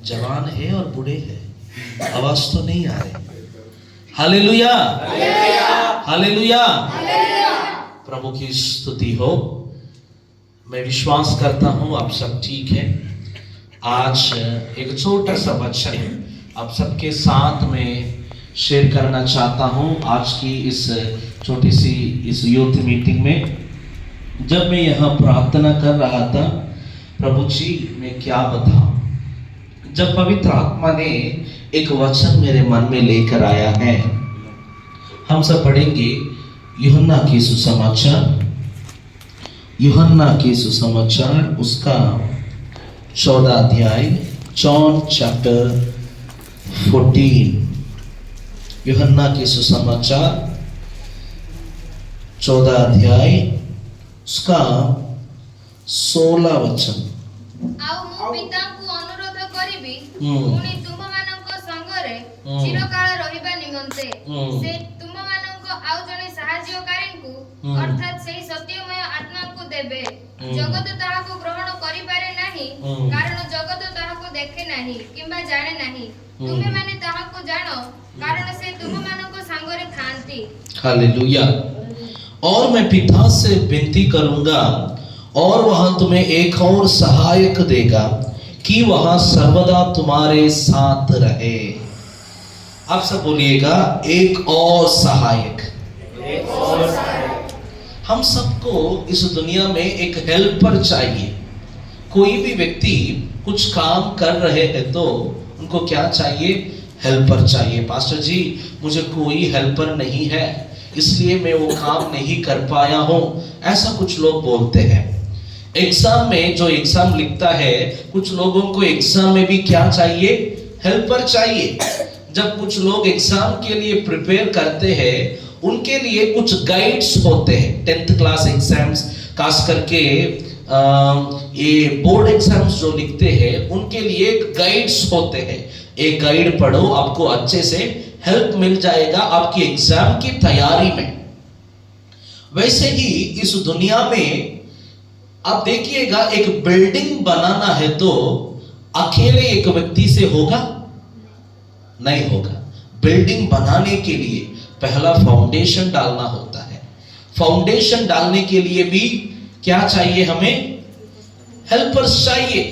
जवान है और बूढ़े हैं, आवाज तो नहीं आ रही। हालेलुया, हालेलुया, प्रभु की स्तुति हो। मैं विश्वास करता हूं आप सब ठीक है। आज एक छोटा सा वचन आप सबके साथ में शेयर करना चाहता हूं। आज की इस छोटी सी इस यूथ मीटिंग में जब मैं यहाँ प्रार्थना कर रहा था, प्रभु जी मैं क्या बताऊं, जब पवित्र आत्मा ने एक वचन मेरे मन में लेकर आया है। हम सब पढ़ेंगे यूहन्ना की सुसमाचार, यूहन्ना की सुसमाचार उसका 14 अध्याय, जॉन चैप्टर 14। यूहन्ना की सुसमाचार 14 अध्याय उसका 16 वचन। ଆଉ ମୁଁ ପିତାଙ୍କୁ ଅନୁରୋଧ କରିବି ପୁଣି ତୁମମାନଙ୍କ ସଙ୍ଗରେ ଚିରକାଳ ରହିବା ନିମନ୍ତେ ସେ ତୁମମାନଙ୍କ ଆଉ ଜଣେ ସାହାଯ୍ୟକାରୀଙ୍କୁ ଅର୍ଥାତ୍ ସେହି ସତ୍ୟମୟ ଆତ୍ମାକୁ ଦେବେ। ଜଗତ ତାହାକୁ ଗ୍ରହଣ କରିପାରେ ନାହିଁ, କାରଣ ଜଗତ ତାହାକୁ ଦେଖେ ନାହିଁ କିମ୍ବା ଜାଣେ ନାହିଁ। ତୁମେମାନେ ତାହାକୁ ଜାଣ, କାରଣ ସେ ତୁମମାନଙ୍କ ସାଙ୍ଗରେ ଥାଆନ୍ତି। हालेलुया। और मैं पिता से विनती करूंगा और वह तुम्हें एक और सहायक देगा कि वह सर्वदा तुम्हारे साथ रहे। आप सब बोलिएगा एक और सहायक। एक और सहायक। हम सबको इस दुनिया में एक हेल्पर चाहिए। कोई भी व्यक्ति कुछ काम कर रहे हैं तो उनको क्या चाहिए? हेल्पर चाहिए। पास्टर जी मुझे कोई हेल्पर नहीं है इसलिए मैं वो काम नहीं कर पाया हूं, ऐसा कुछ लोग बोलते हैं। एग्जाम में जो एग्जाम लिखता है, कुछ लोगों को एग्जाम में भी क्या चाहिए? हेल्पर चाहिए। जब कुछ लोग एग्जाम के लिए प्रिपेयर करते हैं, उनके लिए कुछ गाइड्स होते हैं। 10th क्लास एग्जाम्स, खास करके ये बोर्ड एग्जाम्स जो लिखते हैं उनके लिए गाइड्स होते हैं। एक गाइड पढ़ो, आपको अच्छे से हेल्प मिल जाएगा आपकी एग्जाम की तैयारी में। वैसे ही इस दुनिया में आप देखिएगा, एक बिल्डिंग बनाना है तो अकेले एक व्यक्ति से होगा? नहीं होगा। बिल्डिंग बनाने के लिए पहला फाउंडेशन डालना होता है। फाउंडेशन डालने के लिए भी क्या चाहिए? हमें हेल्पर्स चाहिए।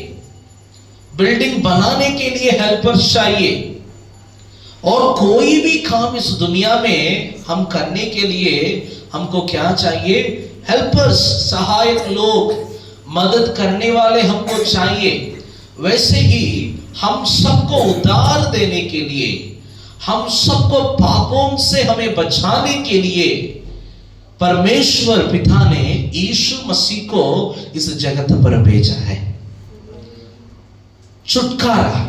बिल्डिंग बनाने के लिए हेल्पर्स चाहिए। और कोई भी काम इस दुनिया में हम करने के लिए हमको क्या चाहिए? हेल्पर्स, सहायक लोग, मदद करने वाले हमको चाहिए। वैसे ही हम सबको उद्धार देने के लिए, हम सबको पापों से हमें बचाने के लिए परमेश्वर पिता ने यीशु मसीह को इस जगत पर भेजा है। छुटकारा,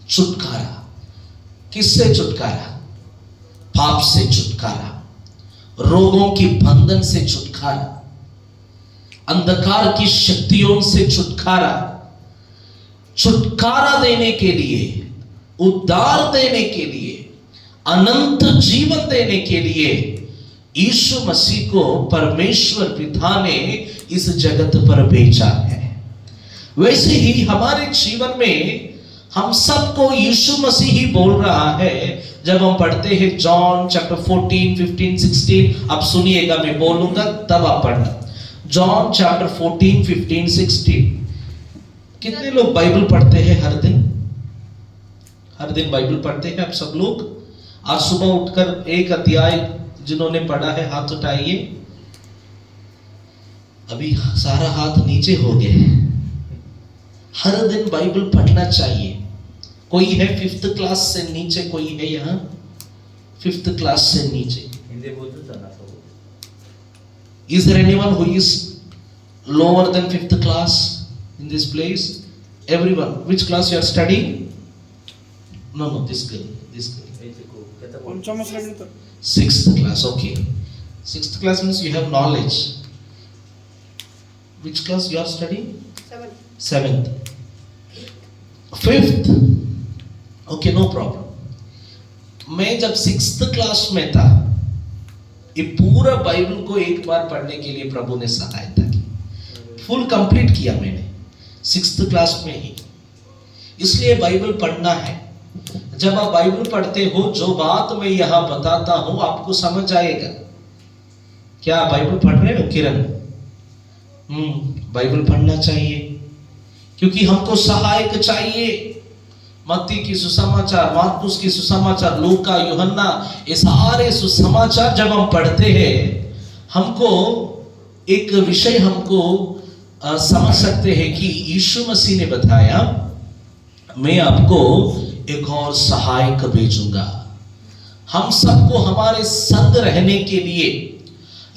छुटकारा किससे? छुटकारा, पाप से छुटकारा, रोगों की बंधन से छुटकारा, अंधकार की शक्तियों से छुटकारा। छुटकारा देने के लिए, उद्धार देने के लिए, अनंत जीवन देने के लिए यीशु मसीह को परमेश्वर पिता ने इस जगत पर भेजा है। वैसे ही हमारे जीवन में हम सबको यीशु मसीह ही बोल रहा है। जब हम पढ़ते हैं जॉन चैप्टर 14, 15, 16, आप सुनिएगा, मैं बोलूंगा तब आप पढ़ना। John chapter 14, 15, 16। कितने लोग बाइबल पढ़ते हैं हर दिन? हर दिन बाइबल पढ़ते हैं आप सब लोग? आज सुबह उठकर एक अध्याय जिन्होंने पढ़ा है हाथ उठाइए। अभी सारा हाथ नीचे हो गए। हर दिन बाइबल पढ़ना चाहिए। कोई है 5th क्लास से नीचे? कोई है यहाँ 5th क्लास से नीचे? Is there anyone who is lower than 5th class in this place? Everyone. Which class you are studying? No, this girl. 6th class. Okay. 6th class means you have knowledge. Which class you are studying? 7th. 5th. Okay, no problem. मैं जब 6th class में था, ये पूरा Bible को एक बार पढ़ने के लिए प्रभु ने सहायता की। फुल कंप्लीट किया मैंने 6th क्लास में ही। इसलिए बाइबल पढ़ना है। जब आप बाइबल पढ़ते हो, जो बात मैं यहां बताता हूं आपको समझ आएगा। क्या बाइबल पढ़ रहे हो किरण? बाइबल पढ़ना चाहिए, क्योंकि हमको सहायक चाहिए। मत्ती की सुसमाचार, मार्कुस की सुसमाचार, लूका, यूहन्ना, ये सारे सुसमाचार जब हम पढ़ते हैं, हमको एक विषय हमको समझ सकते हैं कि यीशु मसीह ने बताया, मैं आपको एक और सहायक भेजूंगा। हम सबको हमारे संग रहने के लिए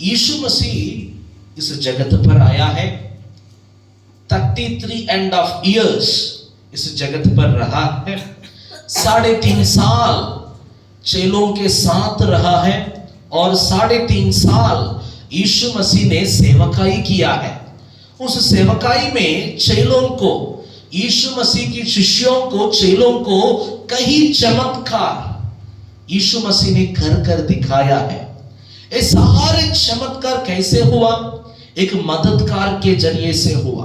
यीशु मसीह इस जगत पर आया है। 33.5 years इस जगत पर रहा है। 3.5 साल चेलों के साथ रहा है और 3.5 साल यीशु मसीह ने सेवकाई किया है। उस सेवकाई में चेलों को, यीशु मसीह की शिष्यों को, चेलों को कई चमत्कार यीशु मसीह ने कर कर दिखाया है। ये सारे चमत्कार कैसे हुआ? एक मददगार के जरिए से हुआ,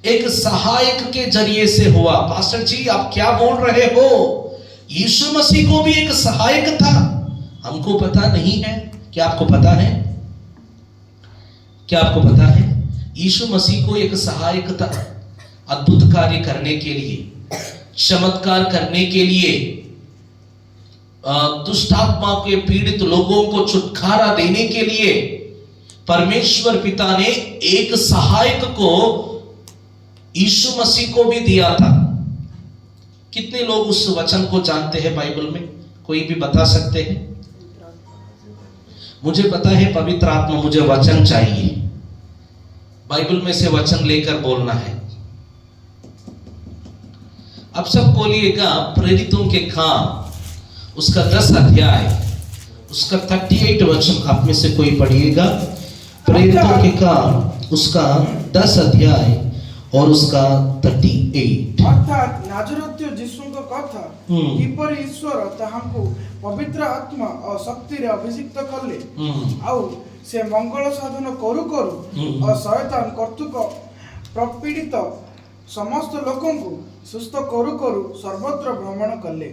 एक सहायक के जरिए से हुआ। पास्टर जी आप क्या बोल रहे हो? यीशु मसीह को भी एक सहायक था, हमको पता नहीं है। क्या आपको पता है? क्या आपको पता है? यीशु मसीह को एक सहायक था, अद्भुत कार्य करने के लिए, चमत्कार करने के लिए, दुष्ट आत्मा के पीड़ित लोगों को छुटकारा देने के लिए परमेश्वर पिता ने एक सहायक को यीशु मसीह को भी दिया था। कितने लोग उस वचन को जानते हैं बाइबल में? कोई भी बता सकते हैं? मुझे पता है पवित्र आत्मा, मुझे वचन चाहिए, बाइबल में से वचन लेकर बोलना है। अब सब बोलिएगा प्रेरितों के काम उसका 10 अध्याय उसका 38 वचन आप में से कोई पढ़िएगा। प्रेरितों के काम उसका 10 अध्याय और उसका 38। अर्थात नाजरत्य जीशुଙ୍କ କଥା किपरि ईश्वर ताहांको पवित्र आत्मा और शक्ति रे अभिषिक्त करले आउ से मंगल साधन करू करू और शैतान कर्तुक प्रपीड़ित समस्त लोकों को सुस्थ करू करू सर्वत्र भ्रमण करले,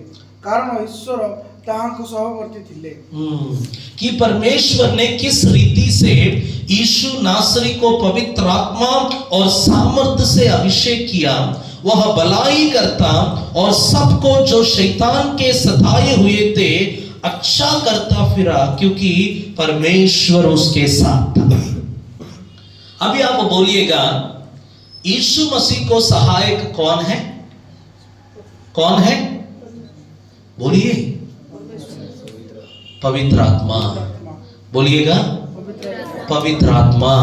कारण ईश्वर ताहांको सहवर्ती थिले। कि परमेश्वर ने किस रीति से यीशु नासरी को पवित्र आत्मा और सामर्थ्य से अभिषेक किया। वह भलाई करता और सबको जो शैतान के सताए हुए थे अच्छा करता फिरा, क्योंकि परमेश्वर उसके साथ था। अभी आप बोलिएगा यीशु मसीह को सहायक कौन है? कौन है? बोलिए। पवित्र आत्मा। बोलिएगा पवित्र आत्मा।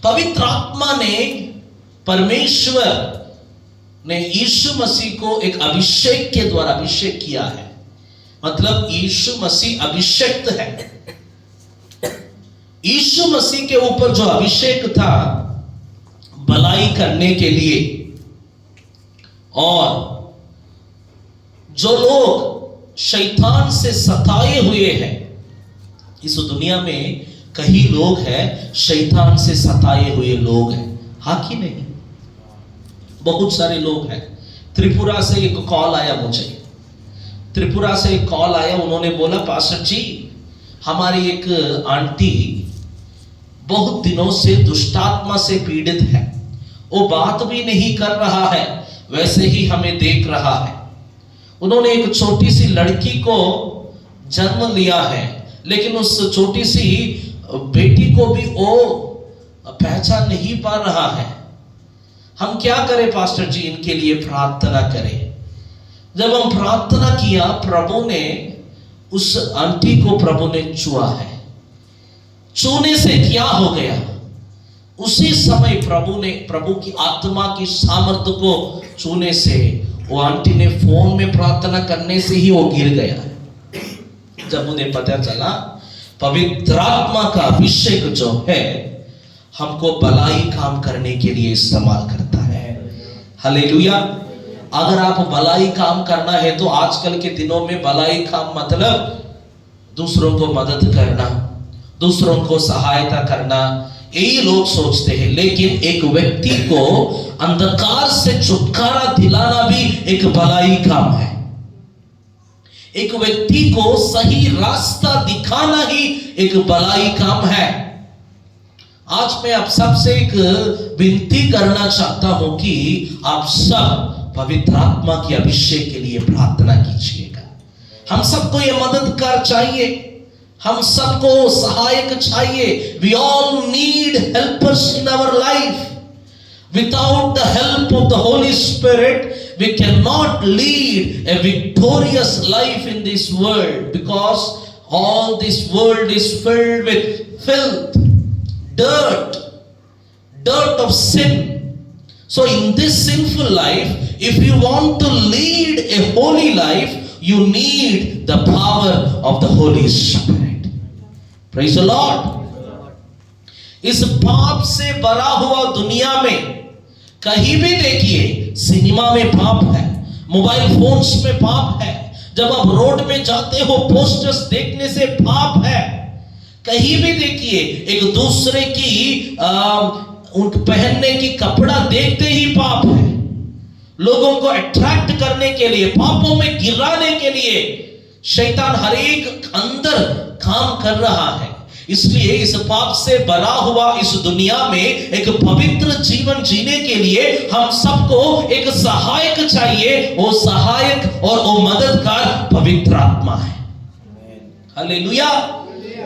पवित्र आत्मा ने, परमेश्वर ने यीशु मसीह को एक अभिषेक के द्वारा अभिषेक किया है। मतलब यीशु मसीह अभिषेक्त है। यीशु मसीह के ऊपर जो अभिषेक था भलाई करने के लिए, और जो लोग शैतान से सताए हुए हैं, इस दुनिया में कई लोग हैं शैतान से सताए हुए लोग हैं, हाँ कि नहीं? बहुत सारे लोग हैं। त्रिपुरा से एक कॉल आया मुझे, त्रिपुरा से एक कॉल आया, उन्होंने बोला पास्टर जी हमारी एक आंटी बहुत दिनों से दुष्टात्मा से पीड़ित है, वो बात भी नहीं कर रहा है, वैसे ही हमें देख रहा है। उन्होंने एक छोटी सी लड़की को जन्म लिया है, लेकिन उस छोटी सी बेटी को भी वो पहचान नहीं पा रहा है। हम क्या करें पास्टर जी? इनके लिए प्रार्थना करें। जब हम प्रार्थना किया, प्रभु ने उस आंटी को प्रभु ने छुआ है। छूने से क्या हो गया? उसी समय प्रभु की आत्मा की सामर्थ्य को छूने से वो आंटी ने फोन में प्रार्थना करने से ही वो गिर गया। जब उन्हें पता चला पवित्र आत्मा का अभिषेक जो है हमको भलाई काम करने के लिए इस्तेमाल करता है। हालेलुया। अगर आप भलाई काम करना है तो आजकल के दिनों में भलाई काम मतलब दूसरों को मदद करना, दूसरों को सहायता करना, यही लोग सोचते हैं। लेकिन एक व्यक्ति को अंधकार से छुटकारा दिलाना भी एक भलाई काम है। एक व्यक्ति को सही रास्ता दिखाना ही एक भलाई काम है। आज मैं आप सबसे एक विनती करना चाहता हूं कि आप सब पवित्र आत्मा की अभिषेक के लिए प्रार्थना कीजिएगा। हम सबको ये मददगार चाहिए, हम सबको सहायक चाहिए। We all need helpers in our life. Without the help of the Holy Spirit, we cannot lead a victorious life in this world, because all this world is filled with filth, dirt of sin. So in this sinful life, if you want to lead a holy life, you need the power of the Holy Spirit. Praise the Lord. इस पाप से भरा हुआ दुनिया में कहीं भी देखिए, सिनेमा में पाप है, मोबाइल फोन्स में पाप है, जब आप रोड में जाते हो पोस्टर्स देखने से पाप है। कहीं भी देखिए, एक दूसरे की उनके पहनने की कपड़ा देखते ही पाप है। लोगों को अट्रैक्ट करने के लिए, पापों में गिराने के लिए शैतान हर एक अंदर काम कर रहा है। इसलिए इस पाप से भरा हुआ इस दुनिया में एक पवित्र जीवन जीने के लिए हम सबको एक सहायक चाहिए। वो सहायक और वो मददगार पवित्र आत्मा है। हालेलुया।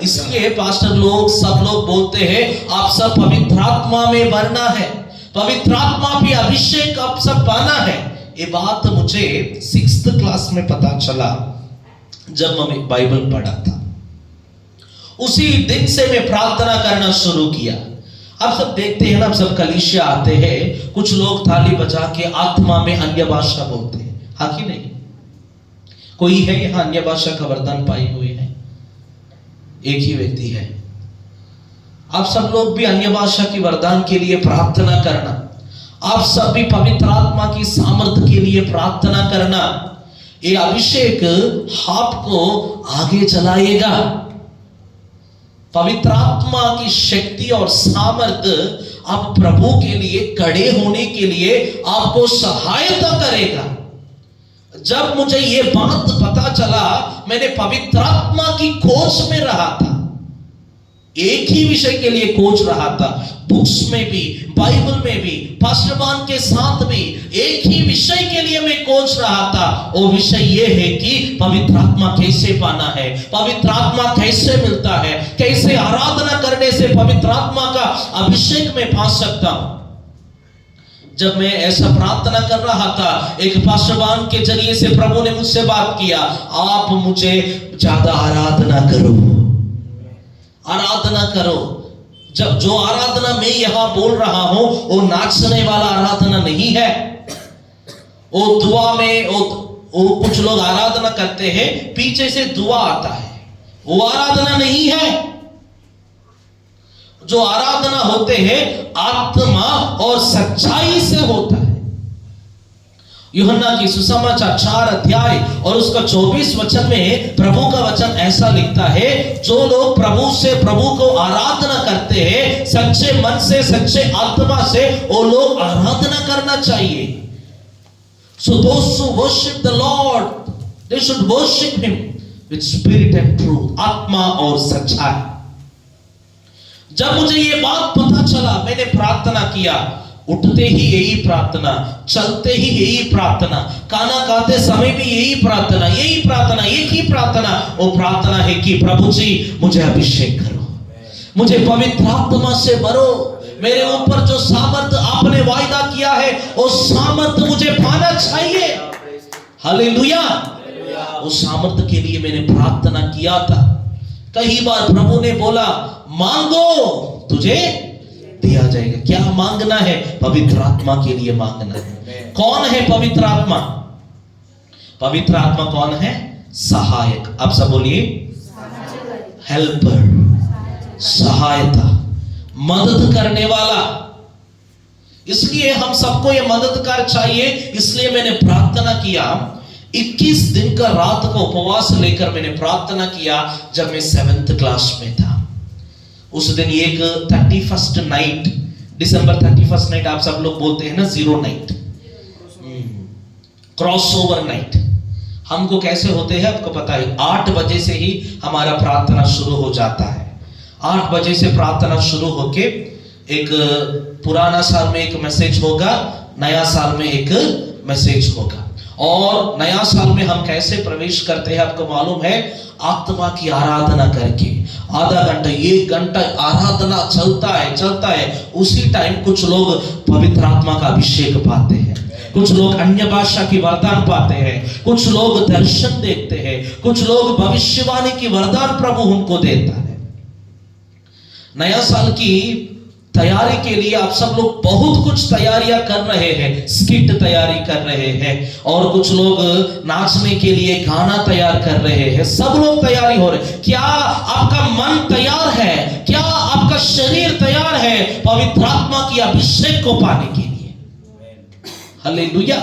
इसलिए पास्टर लोग सब लोग बोलते हैं आप सब पवित्र आत्मा में भरना है, पवित्र आत्मा भी अभिषेक आप सब पाना है। ये बात मुझे 6th क्लास में पता चला जब मैं बाइबल पढ़ा था। उसी दिन से मैं प्रार्थना करना शुरू किया। अब सब देखते हैं ना, अब सब कलीसिया आते हैं, कुछ लोग थाली बजा के आत्मा में अन्य भाषा बोलते हैं, हाँ कि नहीं? कोई है यहाँ अन्य भाषा का वरदान पाए हुए है? एक ही व्यक्ति है। आप सब लोग भी अन्य भाषा की वरदान के लिए प्रार्थना करना। आप सब भी पवित्र आत्मा की सामर्थ्य के लिए प्रार्थना करना। ये अभिषेक आपको आगे चलाएगा। पवित्र आत्मा की शक्ति और सामर्थ्य आप प्रभु के लिए खड़े होने के लिए आपको सहायता करेगा। जब मुझे ये बात पता चला, मैंने पवित्र आत्मा की खोज में रहा था। एक ही विषय के लिए खोज रहा था, बुक्स में भी, बाइबल में भी, पास्टरबान के साथ भी एक ही विषय के लिए मैं खोज रहा था। वो विषय ये है कि पवित्र आत्मा कैसे पाना है, पवित्र आत्मा कैसे मिलता है, कैसे आराधना करने से पवित्र आत्मा का अभिषेक में पा सकता हूं। जब मैं ऐसा प्रार्थना कर रहा था, एक पास्टरबान के जरिए से प्रभु ने मुझसे बात किया, आप मुझे ज्यादा आराधना करो, आराधना करो। जब जो आराधना मैं यहां बोल रहा हूं वो नाचने वाला आराधना नहीं है। वो दुआ में वो कुछ लोग आराधना करते हैं, पीछे से दुआ आता है, वो आराधना नहीं है। जो आराधना होते हैं आत्मा और सच्चाई से होता है। यूहन्ना की सुसमाचार 4 अध्याय और उसका 24 वचन में प्रभु का वचन ऐसा लिखता है, जो लोग प्रभु से प्रभु को आराधना करते हैं सच्चे मन से, सच्चे आत्मा से, वो लोग आराधना करना चाहिए। So those who worship the Lord, they should worship Him with spirit and truth, आत्मा और सच्चाई। जब मुझे ये बात पता चला, मैंने प्रार्थना किया। उठते ही यही प्रार्थना, चलते ही यही प्रार्थना, खाना खाते समय भी यही प्रार्थना, यही प्रार्थना, एक ही प्रार्थना। वो प्रार्थना है कि प्रभु जी मुझे अभिषेक करो, मुझे पवित्र आत्मा से भरो, मेरे ऊपर जो सामर्थ्य आपने वायदा किया है वो सामर्थ्य मुझे पाना चाहिए। हालेलुया। उस सामर्थ्य के लिए मैंने प्रार्थना किया था। कई बार प्रभु ने बोला, मांगो तुझे दिया जाएगा। क्या मांगना है? पवित्र आत्मा के लिए मांगना है। कौन है पवित्र आत्मा? पवित्र आत्मा कौन है? सहायक। आप सब बोलिए, हेल्पर, सहायता, मदद करने वाला। इसलिए हम सबको ये मददगार चाहिए। इसलिए मैंने प्रार्थना किया। 21 दिन का रात का उपवास लेकर मैंने प्रार्थना किया जब मैं 7th क्लास में था। उस दिन एक 31st नाइट, दिसंबर 31st नाइट आप सब लोग बोलते हैं ना, जीरो नाइट, क्रॉसओवर नाइट। हमको कैसे होते हैं आपको पता है, 8 बजे से ही हमारा प्रार्थना शुरू हो जाता है। 8 बजे से प्रार्थना शुरू होके एक पुराना साल में एक मैसेज होगा, नया साल में एक मैसेज होगा। और नया साल में हम कैसे प्रवेश करते हैं आपको मालूम है, आत्मा की आराधना करके। आधा घंटा 1 घंटा आराधना चलता है। उसी टाइम कुछ लोग पवित्र आत्मा का अभिषेक पाते हैं, कुछ लोग अन्य भाषा की वरदान पाते हैं, कुछ लोग दर्शन देखते हैं, कुछ लोग भविष्यवाणी की वरदान प्रभु उनको देता है। नया साल की तैयारी के लिए आप सब लोग बहुत कुछ तैयारियां कर रहे हैं, स्किट तैयारी कर रहे हैं, और कुछ लोग नाचने के लिए गाना तैयार कर रहे हैं। सब लोग तैयारी हो रहे। क्या आपका मन तैयार है? क्या आपका शरीर तैयार है पवित्र आत्मा की अभिषेक को पाने के लिए? हालेलुया।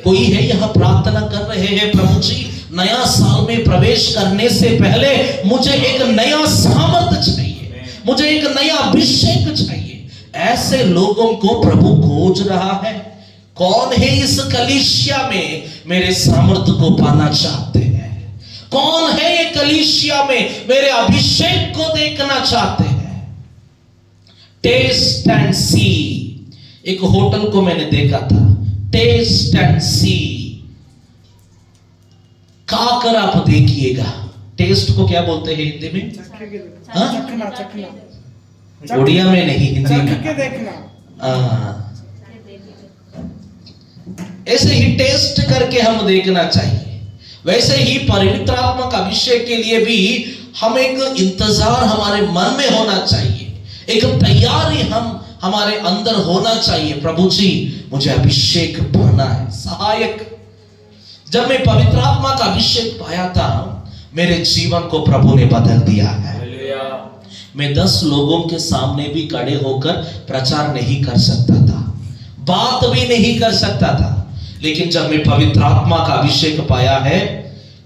कोई है यहाँ प्रार्थना कर रहे हैं, प्रभु जी नया साल में प्रवेश करने से पहले मुझे एक नया सामर्थ्य चाहिए, मुझे एक नया अभिषेक चाहिए। ऐसे लोगों को प्रभु खोज रहा है। कौन है इस कलीसिया में मेरे सामर्थ्य को पाना चाहते हैं? कौन है ये कलीसिया में मेरे अभिषेक को देखना चाहते हैं? टेस्ट एंड सी, एक होटल को मैंने देखा था, टेस्ट एंड सी, खाकर आप देखिएगा। टेस्ट को क्या बोलते हैं हिंदी में? चखना। उड़िया में नहीं, हिंदी में देखना। ऐसे ही टेस्ट करके हम देखना चाहिए। वैसे ही पवित्र आत्मा का अभिषेक के लिए भी हम एक इंतजार हमारे मन में होना चाहिए, एक तैयारी हमारे अंदर होना चाहिए। प्रभु जी मुझे अभिषेक पाना है, सहायक। जब मैं पवित्र आत्मा का अभिषेक पाया था, मेरे जीवन को प्रभु ने बदल दिया है। मैं 10 लोगों के सामने भी खड़े होकर प्रचार नहीं कर सकता था, बात भी नहीं कर सकता था, लेकिन जब मैं पवित्र आत्मा का अभिषेक पाया है,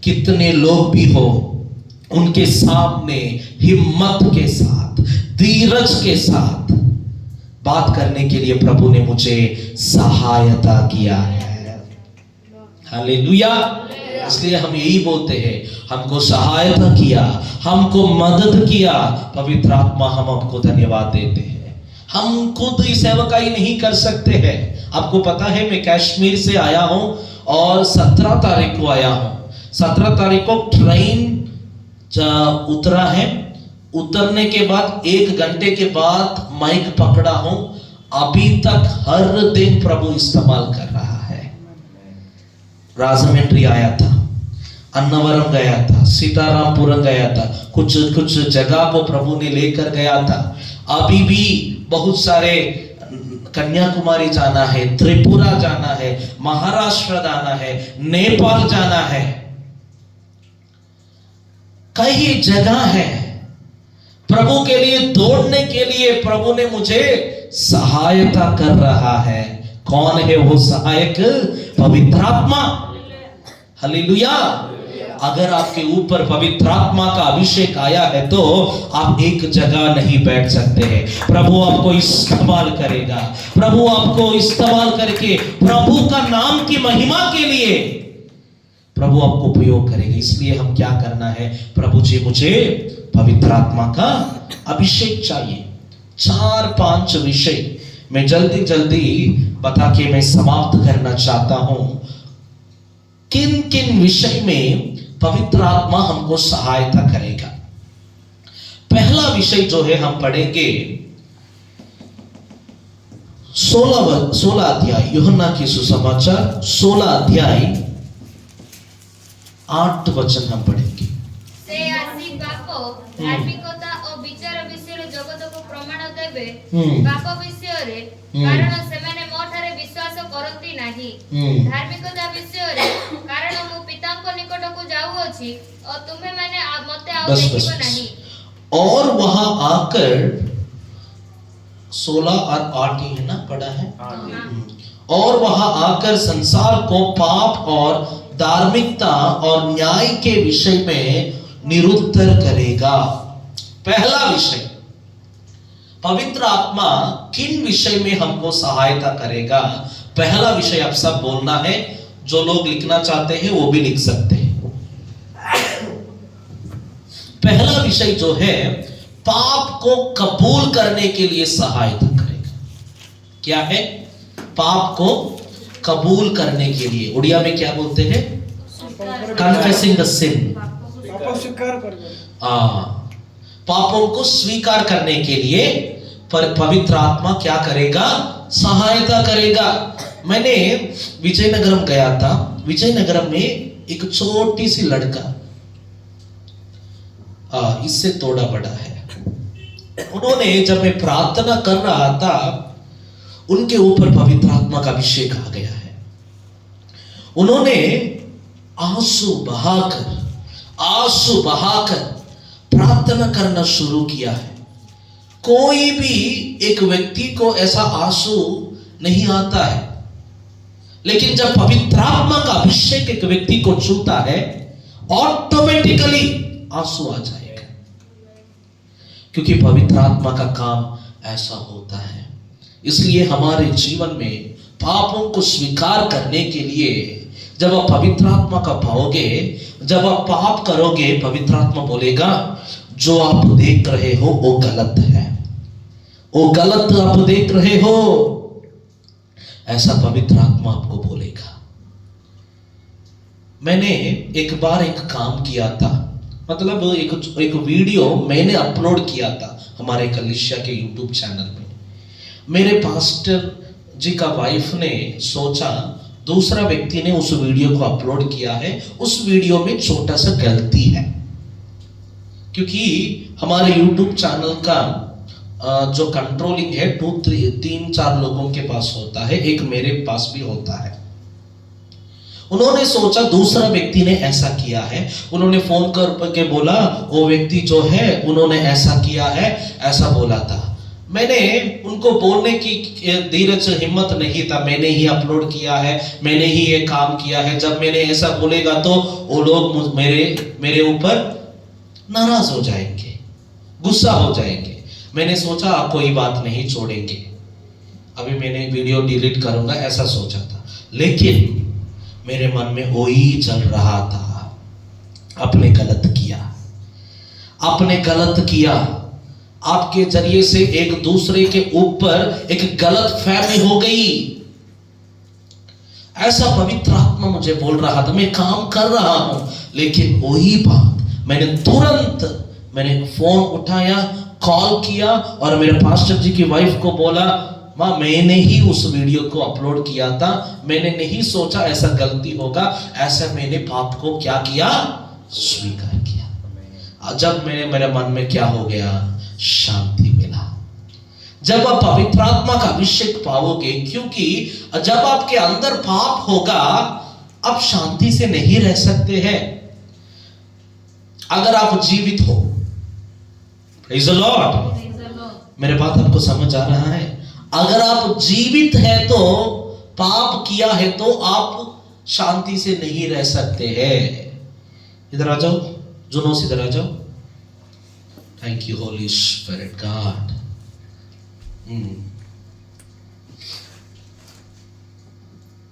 कितने लोग भी हो उनके सामने हिम्मत के साथ, धीरज के साथ बात करने के लिए प्रभु ने मुझे सहायता किया है। हालेलुया। इसलिए हम यही बोलते हैं, हमको सहायता किया, हमको मदद किया पवित्र आत्मा, हम आपको धन्यवाद देते हैं। हम खुद ही सेवकाई नहीं कर सकते हैं। आपको पता है मैं कश्मीर से आया हूं और 17 तारीख को आया हूं। 17 तारीख को ट्रेन उतरा है, उतरने के बाद 1 घंटे के बाद माइक पकड़ा हूं। अभी तक हर दिन प्रभु इस्तेमाल कर रहा है। राजमंड्री आया था, अन्नवरम गया था, सीतारामपुरम गया था, कुछ जगह को प्रभु ने लेकर गया था। अभी भी बहुत सारे, कन्याकुमारी जाना है, त्रिपुरा जाना है, महाराष्ट्र जाना है, नेपाल जाना है, कई जगह है। प्रभु के लिए दौड़ने के लिए प्रभु ने मुझे सहायता कर रहा है। कौन है वो सहायक? पवित्र आत्मा। हालेलुया। अगर आपके ऊपर पवित्र आत्मा का अभिषेक आया है तो आप एक जगह नहीं बैठ सकते हैं। प्रभु आपको इस्तेमाल करेगा, प्रभु आपको इस्तेमाल करके प्रभु का नाम की महिमा के लिए प्रभु आपको उपयोग करेगा। इसलिए हम क्या करना है, प्रभु जी मुझे पवित्र आत्मा का अभिषेक चाहिए। 4-5 विषय मैं जल्दी जल्दी बता के मैं समाप्त करना चाहता हूं। किन किन विषय में पवित्र आत्मा हमको सहायता करेगा। पहला विषय जो है हम पढ़ेंगे 16 अध्याय, यूहन्ना की सुसमाचार 16 अध्याय 8 वचन हम पढ़ेंगे। से आसी बाप धार्मिकता और विचार विषय जगत को प्रमाण देबे बाप विषय रे, कारण सेमाने मोठारे विश्वास करती नाही। धार्मिकता विषय रे, कारण मु पिता को निकट को जाऊ अछि और तुम्हें माने मते आओ देखिबो नाही। और वहां आकर 16 और 8 ही है ना, पढ़ा है। और वहां आकर संसार को पाप और धार्मिकता और न्याय के विषय में निरुत्तर करेगा। पहला विषय पवित्र आत्मा किन विषय में हमको सहायता करेगा? पहला विषय आप सब बोलना है, जो लोग लिखना चाहते हैं वो भी लिख सकते हैं। पहला विषय जो है, पाप को कबूल करने के लिए सहायता करेगा। क्या है? पाप को कबूल करने के लिए। उड़िया में क्या बोलते हैं? Confessing the scene. पापों को स्वीकार करने के लिए पर पवित्र आत्मा क्या करेगा? सहायता करेगा। मैंने विजयनगरम गया था। विजयनगरम में एक छोटी सी लड़का, इससे थोड़ा बड़ा है, उन्होंने जब मैं प्रार्थना कर रहा था, उनके ऊपर पवित्र आत्मा का अभिषेक आ गया है। उन्होंने आंसू बहाकर प्रार्थना करना शुरू किया है। कोई भी एक व्यक्ति को ऐसा आंसू नहीं आता है, लेकिन जब पवित्र आत्मा का अभिषेक एक व्यक्ति को छूता है, ऑटोमेटिकली आंसू आ जाएगा, क्योंकि पवित्र आत्मा का काम ऐसा होता है। इसलिए हमारे जीवन में पापों को स्वीकार करने के लिए जब आप पवित्र आत्मा का पाओगे, जब आप पाप करोगे, पवित्र आत्मा बोलेगा जो आप देख रहे हो वो गलत है, वो गलत आप देख रहे हो, ऐसा पवित्र आत्मा आपको बोलेगा। मैंने एक बार एक काम किया था, मतलब एक वीडियो मैंने अपलोड किया था हमारे कलीसिया के यूट्यूब चैनल में। मेरे पास्टर जी का वाइफ ने सोचा दूसरा व्यक्ति ने उस वीडियो को अपलोड किया है, उस वीडियो में छोटा सा गलती है, क्योंकि हमारे यूट्यूब चैनल का जो कंट्रोलिंग है 3-4 लोगों के पास होता है, एक मेरे पास भी होता है। उन्होंने सोचा दूसरा व्यक्ति ने ऐसा किया है, उन्होंने फोन करके बोला वो व्यक्ति जो है उन्होंने ऐसा किया है, ऐसा बोला था। मैंने उनको बोलने की धीरज हिम्मत नहीं था, मैंने ही अपलोड किया है, मैंने ही ये काम किया है। जब मैंने ऐसा बोलेगा तो वो लोग मेरे ऊपर नाराज हो जाएंगे, गुस्सा हो जाएंगे। मैंने सोचा कोई बात नहीं, छोड़ेंगे, अभी मैंने वीडियो डिलीट करूंगा, ऐसा सोचा था। लेकिन मेरे मन में वही चल रहा था, आपने गलत किया। आपके जरिए से एक दूसरे के ऊपर एक गलत फहमी हो गई, ऐसा पवित्र आत्मा मुझे बोल रहा था। मैं काम कर रहा हूं, लेकिन वही बात मैंने फोन उठाया, कॉल किया और मेरे पास्टर जी की वाइफ को बोला, माँ मैंने ही उस वीडियो को अपलोड किया था, मैंने नहीं सोचा ऐसा गलती होगा, ऐसा मैंने पाप को क्या किया? स्वीकार किया। जब मेरे मन में क्या हो गया? शांति मिला। जब आप पवित्र आत्मा का अभिषेक पाओगे, क्योंकि जब आपके अंदर पाप होगा आप शांति से नहीं रह सकते हैं। अगर आप जीवित हो, प्रेज़ द लॉर्ड, मेरे बात आपको समझ आ रहा है? अगर आप जीवित है तो, पाप किया है तो आप शांति से नहीं रह सकते हैं। इधर आ जाओ, जुनूस इधर आ जाओ। Thank you, Holy Spirit, God.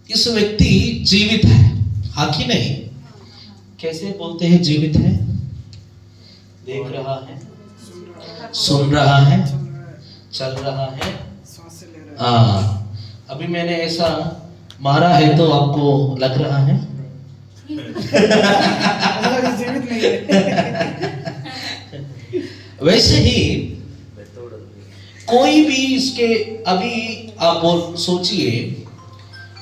इस व्यक्ति जीवित है, हाँ कि नहीं? कैसे बोलते हैं जीवित है? देख रहा है, सुन रहा है, चल रहा है। अभी मैंने ऐसा मारा है तो आपको लग रहा है जीवित नहीं है। वैसे ही कोई भी इसके, अभी आप सोचिए,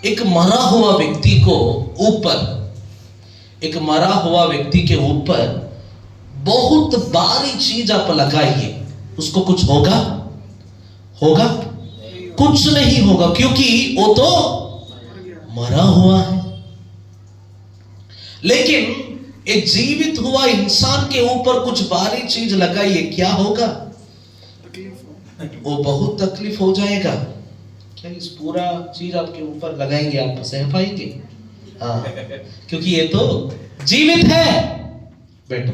एक मरा हुआ व्यक्ति के ऊपर बहुत भारी चीज आप लगाइए, उसको कुछ होगा? कुछ नहीं होगा, क्योंकि वो तो मरा हुआ है। लेकिन एक जीवित हुआ इंसान के ऊपर कुछ भारी चीज लगाइए, क्या होगा? वो बहुत तकलीफ हो जाएगा। क्या इस पूरा चीज आपके ऊपर लगाएंगे, आप सह पाएंगे? हाँ, क्योंकि ये तो जीवित है। बैठो।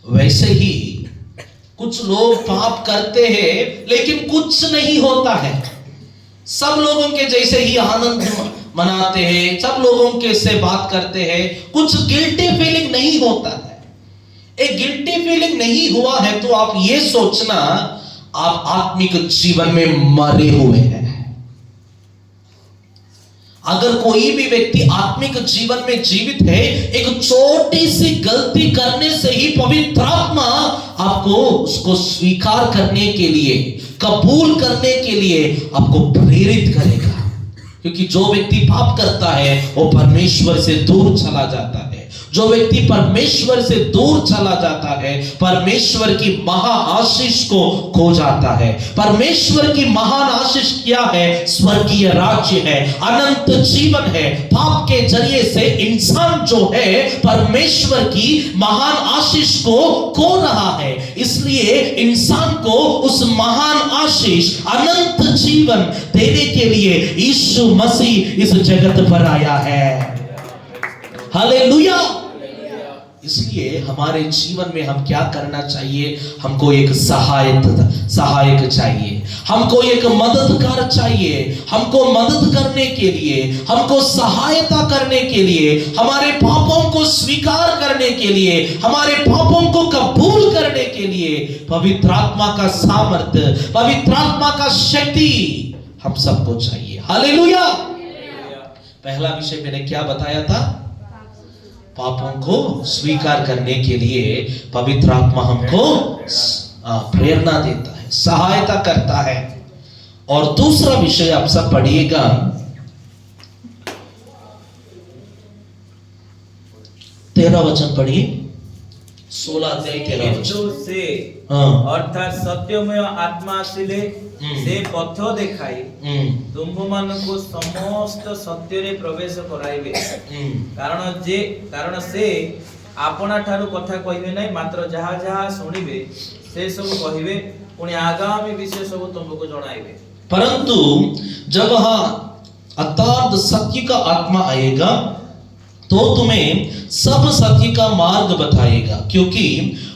वैसे ही कुछ लोग पाप करते हैं लेकिन कुछ नहीं होता है, सब लोगों के जैसे ही आनंद मनाते हैं, सब लोगों के से बात करते हैं, कुछ गिल्टी फीलिंग नहीं होता है। एक गिल्टी फीलिंग नहीं हुआ है तो आप ये सोचना आप आत्मिक जीवन में मरे हुए हैं। अगर कोई भी व्यक्ति आत्मिक जीवन में जीवित है, एक छोटी सी गलती करने से ही पवित्र आत्मा आपको उसको स्वीकार करने के लिए, कबूल करने के लिए आपको प्रेरित करेगा। क्योंकि जो व्यक्ति पाप करता है वो परमेश्वर से दूर चला जाता है। जो व्यक्ति परमेश्वर से दूर चला जाता है परमेश्वर की महा आशीष को खो जाता है। परमेश्वर की महान आशीष क्या है? स्वर्गीय राज्य है, अनंत जीवन है। पाप के जरिए से इंसान जो है परमेश्वर की महान आशीष को खो रहा है। इसलिए इंसान को उस महान आशीष अनंत जीवन देने के लिए यीशु मसीह इस जगत पर आया है। हालेलुया। इसलिए हमारे जीवन में हम क्या करना चाहिए? हमको एक सहायक चाहिए, हमको एक मददगार चाहिए। हमको मदद करने के लिए, हमको सहायता करने के लिए, हमारे पापों को स्वीकार करने के लिए, हमारे पापों को कबूल करने के लिए पवित्र आत्मा का सामर्थ्य, पवित्र आत्मा का शक्ति हम सबको चाहिए। हालेलुया। पहला विषय मैंने क्या बताया था? पापों को स्वीकार करने के लिए पवित्र आत्मा हमको प्रेरणा देता है, सहायता करता है। और दूसरा विषय आप सब पढ़िएगा, 13 वचन पढ़िए, 16 अध्याय 13 वचन से अर्थात सत्यमय आत्मा आसिले से पथ देखाई तुम मानकु समस्त सत्य रे प्रवेश कराइबे। कारण से आपना ठारू कथा कहिबे नहीं, मात्र जहा जहा सुनिबे से सब कहिबे, पुणी आगामी विषय सब तुमको जणाइबे। परंतु जब अर्थात सत्य का आत्मा आएगा तो तुम्हें सब सत्य का मार्ग बताएगा, क्योंकि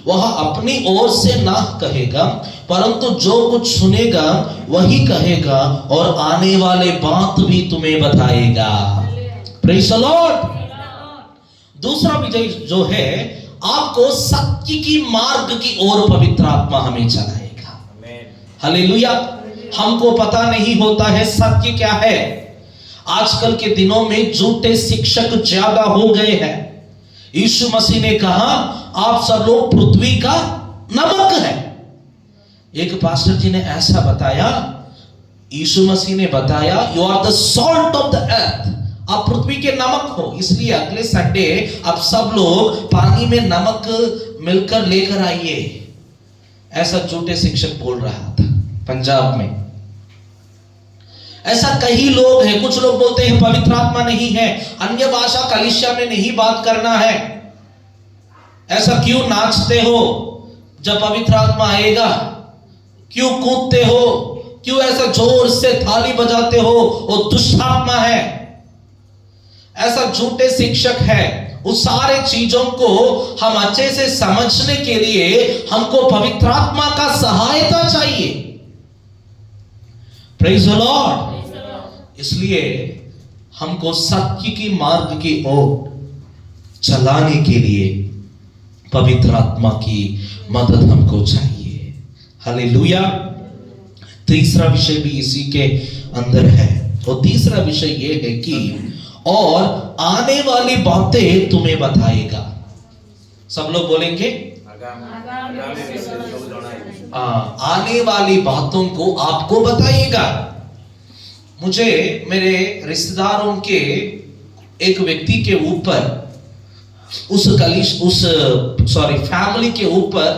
वह अपनी ओर से ना कहेगा परंतु जो कुछ सुनेगा वही कहेगा और आने वाले बात भी तुम्हें बताएगा। Praise the Lord. दूसरा विजय जो है, आपको सत्य की मार्ग की ओर पवित्र आत्मा हमें चलाएगा। हालेलुया। हमको पता नहीं होता है सत्य क्या है। आजकल के दिनों में झूठे शिक्षक ज्यादा हो गए हैं। यीशु मसीह ने कहा आप सब लोग पृथ्वी का नमक है। एक पास्टर जी ने ऐसा बताया, यीशु मसीह ने बताया you are the salt of the earth, आप पृथ्वी के नमक हो। इसलिए अगले संडे आप सब लोग पानी में नमक मिलकर लेकर आइए, ऐसा झूठे शिक्षक बोल रहा था पंजाब में। ऐसा कई लोग हैं। कुछ लोग बोलते हैं पवित्र आत्मा नहीं है, अन्य भाषा कलीसिया में नहीं बात करना है। ऐसा क्यों नाचते हो जब पवित्र आत्मा आएगा? क्यों कूदते हो? क्यों ऐसा जोर से थाली बजाते हो? वो दुष्ट आत्मा है, ऐसा झूठे शिक्षक है। उस सारे चीजों को हम अच्छे से समझने के लिए हमको पवित्र आत्मा का सहायता चाहिए। Praise the Lord. इसलिए हमको सत्य की मार्ग की ओर चलाने के लिए पवित्र आत्मा की मदद हमको चाहिए। हालेलुया। तीसरा विषय भी इसी के अंदर है। और तीसरा विषय यह है कि और आने वाली बातें तुम्हें बताएगा। सब लोग बोलेंगे आने वाली बातों को आपको बताइएगा। मुझे मेरे रिश्तेदारों के एक व्यक्ति के ऊपर फैमिली के ऊपर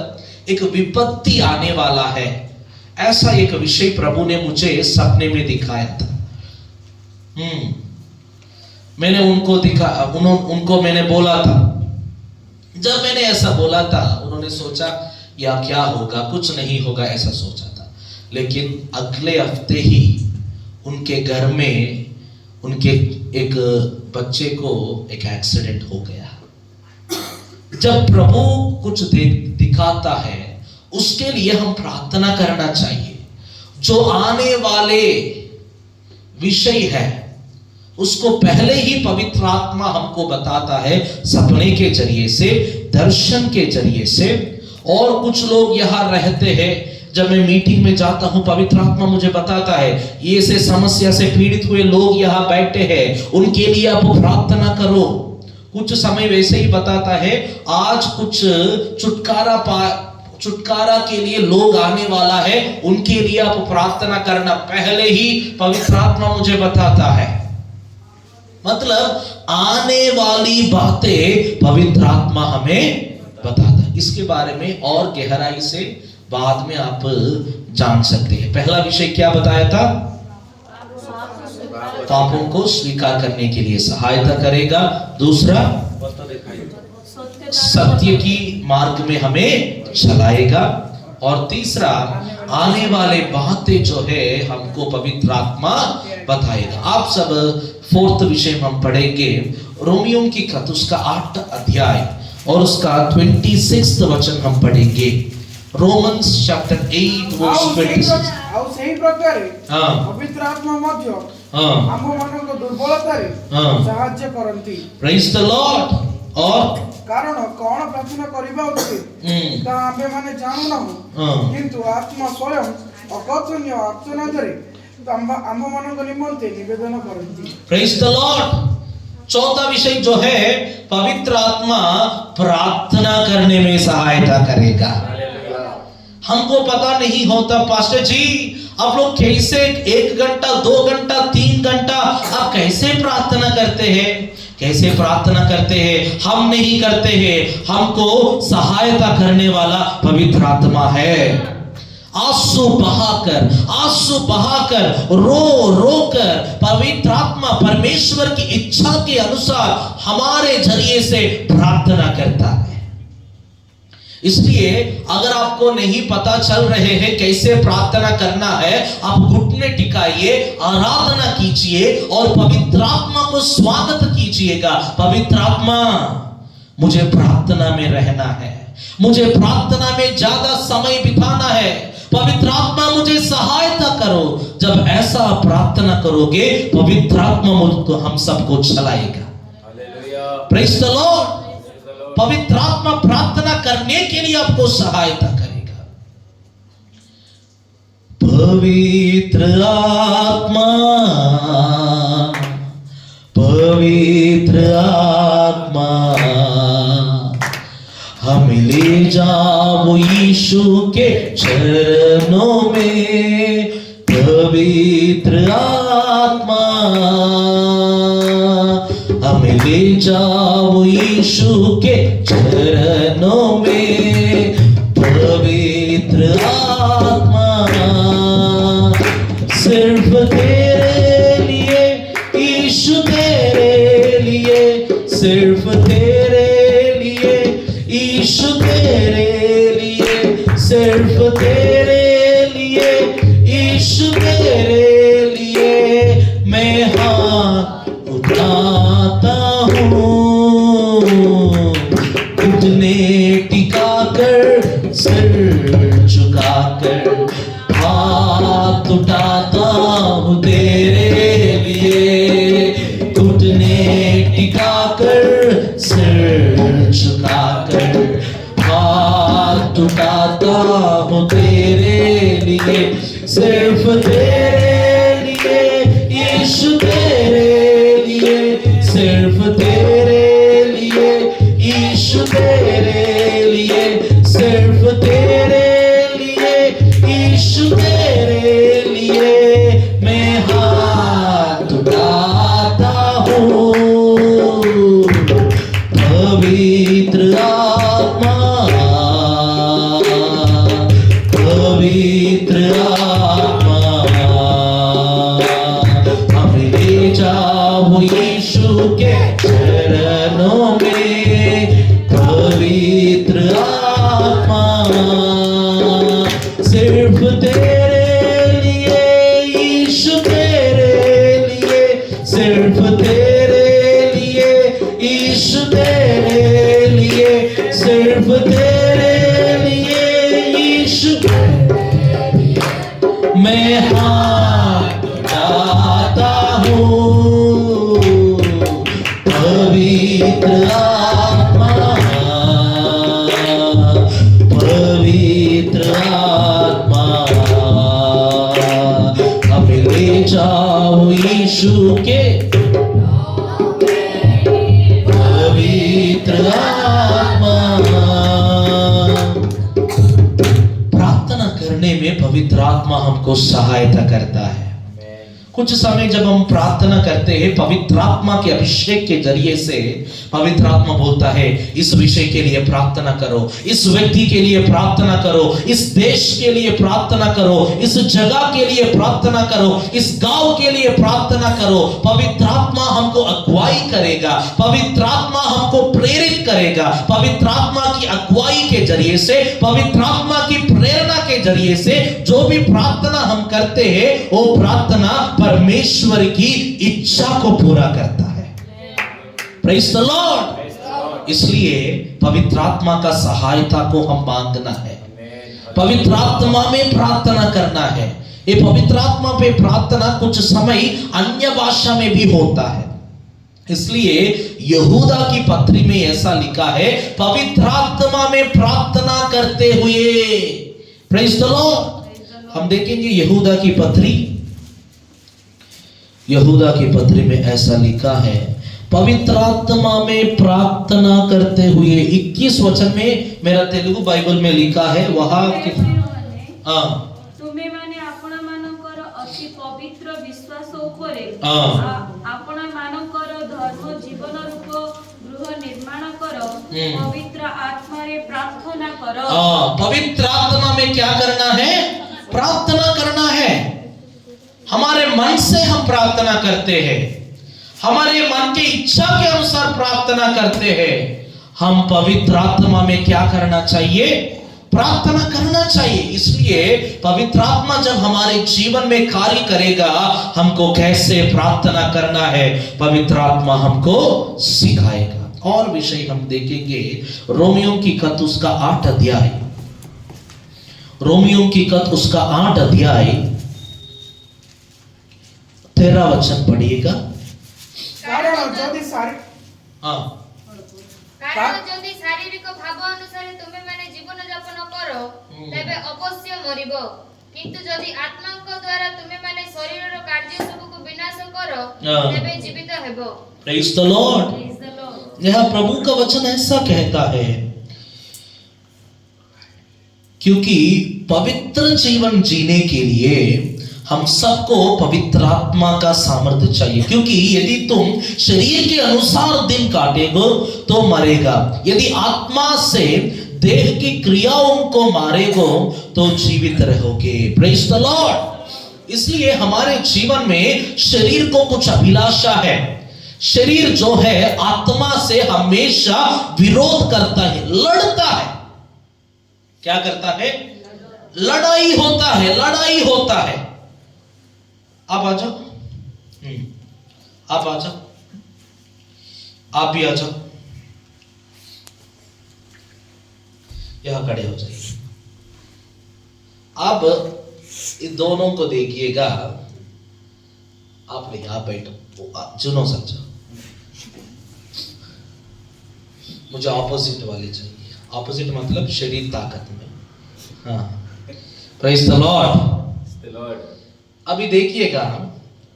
एक विपत्ति आने वाला है, ऐसा एक विषय प्रभु ने मुझे सपने में दिखाया था। मैंने उनको मैंने बोला था। जब मैंने ऐसा बोला था उन्होंने सोचा या क्या होगा, कुछ नहीं होगा ऐसा सोचा था। लेकिन अगले हफ्ते ही उनके घर में उनके एक बच्चे को एक एक्सीडेंट हो गया। जब प्रभु कुछ दिखाता है उसके लिए हम प्रार्थना करना चाहिए। जो आने वाले विषय है उसको पहले ही पवित्र आत्मा हमको बताता है, सपने के जरिए से, दर्शन के जरिए से। और कुछ लोग यहाँ रहते हैं, जब मैं मीटिंग में जाता हूं पवित्र आत्मा मुझे बताता है ये से समस्या से पीड़ित हुए लोग यहाँ बैठे हैं, उनके लिए आप प्रार्थना करो। कुछ समय वैसे ही बताता है आज कुछ छुटकारा के लिए लोग आने वाला है, उनके लिए आप प्रार्थना करना, पहले ही पवित्र आत्मा मुझे बताता है। मतलब आने वाली बातें पवित्र आत्मा हमें बताता है। इसके बारे में और गहराई से बाद में आप जान सकते हैं। पहला विषय क्या बताया था? पापों को स्वीकार करने के लिए सहायता करेगा। दूसरा, सत्य की मार्ग में हमें चलाएगा। और तीसरा, आने वाले बातें जो है हमको पवित्र आत्मा बताएगा। आप सब फोर्थ विषय हम पढ़ेंगे रोमियो की खत, उसका 8 अध्याय और उसका 26 वचन हम पढ़ेंगे। Romans chapter 8 verse 26। ଆଉ ସେହି ପ୍ରକାରେ हाँ ପବିତ୍ର ଆତ୍ମା ମଧ୍ୟ हाँ ଆମ୍ଭମାନଙ୍କ ଦୁର୍ବଳତାରେ हाँ ସାହାଯ୍ୟ କରନ୍ତି। Praise the Lord. और କାରଣ କଣ ପ୍ରାର୍ଥନା କରିବା ଉଚିତ ତାହା ଆମ୍ଭେମାନେ ଜାଣୁନାହୁଁ, କିନ୍ତୁ ଆତ୍ମା ସ୍ୱୟଂ ଅକଥନୀୟ ଆର୍ତ୍ତନାଦରେ ଆମ୍ଭମାନଙ୍କ ନିମନ୍ତେ ନିବେଦନ କରନ୍ତି। Praise the Lord. चौथा विषय जो है पवित्र आत्मा प्रार्थना करने में सहायता करेगा। हमको पता नहीं होता पास्टर जी आप लोग कैसे 1 घंटा 2 घंटा 3 घंटा आप कैसे प्रार्थना करते हैं? कैसे प्रार्थना करते हैं? हम नहीं करते हैं, हमको सहायता करने वाला पवित्र आत्मा है। आंसू बहाकर रो कर पवित्र आत्मा परमेश्वर की इच्छा के अनुसार हमारे जरिए से प्रार्थना करता है। इसलिए अगर आपको नहीं पता चल रहे हैं कैसे प्रार्थना करना है, आप घुटने टिकाइए, आराधना कीजिए और पवित्र आत्मा को स्वागत कीजिएगा। पवित्र आत्मा मुझे प्रार्थना में रहना है, मुझे प्रार्थना में ज्यादा समय बिताना है, पवित्र आत्मा मुझे सहायता करो। जब ऐसा प्रार्थना करोगे पवित्र आत्मा मुझको हम सबको चलाएगा। Praise the Lord. पवित्र आत्मा प्रार्थना करने के लिए आपको सहायता करेगा। पवित्र आत्मा हमें ले जाओ यीशु के चरणों में। पवित्र आत्मा हमें ले जाओ यीशु के चरणों में। पवित्र आत्मा सिर्फ तेरे लिए यीशु, तेरे लिए, सिर्फ तेरे लिए यीशु, तेरे लिए, सिर्फ तेरे लिए यीशु, तेरे लिए मैं हाथ उठाता हूँ, घुटने टिकाकर सिर झुकाकर हाथ उठाता हूँ तेरे लिए। घुटने टिकाकर सिर झुकाकर हाथ उठाता हूँ तेरे लिए। सिर्फ तेरे लिए यीशु, तेरे लिए, सिर्फ तेरे लिए यीशु, तेरे लिए, सिर्फ तेरे लिए यीशु, तेरे लिए मैं हाथ उठाता हूँ। पवित्र आत्मा, पवित्र आत्मा हमें ले जाओ यीशु के चरणों में। पवित्र आत्मा सिर्फ तेरे लिए यीशु, तेरे लिए, सिर्फ तेरे लिए यीशु, तेरे लिए, सिर्फ तेरे लिए यीशु के पवित्र आत्मा। प्रार्थना करने में पवित्र आत्मा हमको सहायता करता है। कुछ समय जब हम प्रार्थना करते हैं, पवित्र आत्मा के अभिषेक के जरिए से पवित्र आत्मा बोलता है इस विषय के लिए प्रार्थना करो, इस व्यक्ति के लिए प्रार्थना करो, इस देश के लिए प्रार्थना करो, इस जगह के लिए प्रार्थना करो, इस गांव के लिए प्रार्थना करो। पवित्र आत्मा हमको अगुवाई करेगा, पवित्र आत्मा हमको प्रेरित करेगा। पवित्र आत्मा की अगुवाई के जरिए से, पवित्र आत्मा की प्रेरणा के जरिए से जो भी प्रार्थना हम करते हैं, वो प्रार्थना परमेश्वर की इच्छा को पूरा करता है। Praise the Lord. इसलिए पवित्र आत्मा का सहायता को हम मांगना है, पवित्र आत्मा में प्रार्थना करना है। ये पवित्र आत्मा पे प्रार्थना कुछ समय अन्य भाषा में भी होता है। इसलिए यहूदा की पत्री में ऐसा लिखा है, पवित्र आत्मा में प्रार्थना करते हुए। Praise the Lord. हम देखेंगे यहूदा की पत्री में ऐसा लिखा है, पवित्र आत्मा में प्रार्थना करते हुए। 21 वचन में मेरा तेलुगु बाइबल में लिखा है, वहां तुम्हें माने आपना मानकर अति पवित्र विश्वास उपरे आपना मानकर धर्म जीवन रूप गृह निर्माण करो, पवित्र आत्मा रे प्रार्थना करो। पवित्र आत्मा में क्या करना है? प्रार्थना करना है। हमारे मन से हम प्रार्थना करते हैं, हमारे मन की इच्छा के अनुसार प्रार्थना करते हैं। हम पवित्र आत्मा में क्या करना चाहिए? प्रार्थना करना चाहिए। इसलिए पवित्र आत्मा जब हमारे जीवन में कार्य करेगा, हमको कैसे प्रार्थना करना है पवित्र आत्मा हमको सिखाएगा। और विषय हम देखेंगे रोमियो की खत उसका 8 अध्याय, रोमियो की खत उसका 8 अध्याय 13 वचन पढ़िएगा। कारण जदि शारीरिक भाव अनुसार तुम्हें माने जीवन यापन करो, तबे अवश्य मरिबो। किंतु जदि आत्मा द्वारा तुम्हें माने शरीर कार्य सब को विनाश करो, तबे जीवित हेबो। Praise the Lord. यह प्रभु का वचन ऐसा कहता है, क्योंकि पवित्र जीवन जीने के लिए हम सबको पवित्र आत्मा का सामर्थ्य चाहिए। क्योंकि यदि तुम शरीर के अनुसार दिन काटेगो तो मरेगा, यदि आत्मा से देह की क्रियाओं को मारेगो तो जीवित रहोगे। Praise the Lord. इसलिए हमारे जीवन में शरीर को कुछ अभिलाषा है। शरीर जो है आत्मा से हमेशा विरोध करता है, लड़ता है। क्या करता है? लड़ाई होता है। आप आ जाओ, आप भी आ जाओ, यहां खड़े हो जाइए। अब इन दोनों को देखिएगा। आप नहीं, आप बैठो, चुनो सच्चा। मुझे ऑपोजिट वाले चाहिए। ऑपोजिट मतलब शरीर ताकत में। हाँ, प्रेज़ द लॉर्ड। अभी देखिएगा,